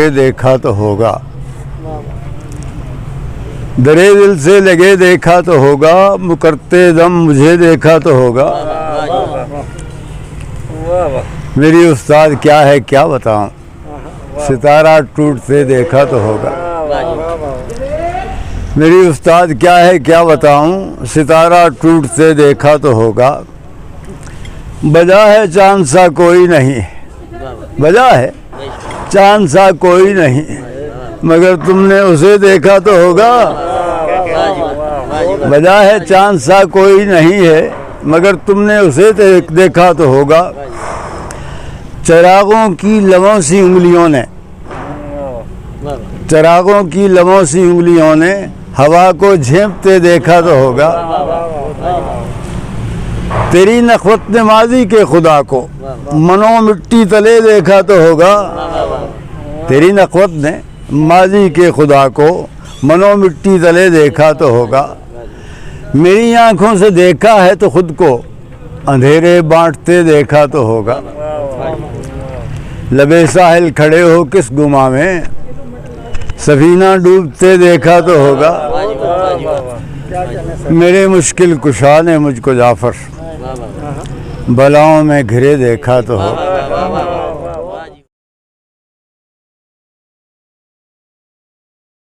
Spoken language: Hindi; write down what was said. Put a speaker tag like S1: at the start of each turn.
S1: लगे देखा तो होगा, दरे दिल से लगे देखा तो होगा, मुकरते दम मुझे देखा तो होगा। मेरी उस्ताद क्या है क्या बताऊं, सितारा टूटते देखा तो होगा। मेरी उस्ताद क्या है क्या बताऊं, सितारा टूटते देखा तो होगा। बजा है चांद सा कोई नहीं, बजा है चांद सा कोई नहीं, मगर तुमने उसे देखा तो होगा। बजा है चांद सा कोई नहीं है, मगर तुमने उसे देखा तो होगा। चिरागों की लबों सी उंगलियों ने, चिरागों की लबों सी उंगलियों ने हवा को झेंपते देखा तो होगा। तेरी नखवत ने माजी के खुदा को मनो मिट्टी तले देखा तो होगा। तेरी नखवत ने माजी के खुदा को मनो मिट्टी तले देखा तो होगा। मेरी आंखों से देखा है तो खुद को अंधेरे बांटते देखा तो होगा। लबे साहिल खड़े हो किस गुमा में, सफीना डूबते देखा तो होगा। मेरे मुश्किल कुशा ने मुझको जाफर बलाओं में घिरे देखा तो होगा।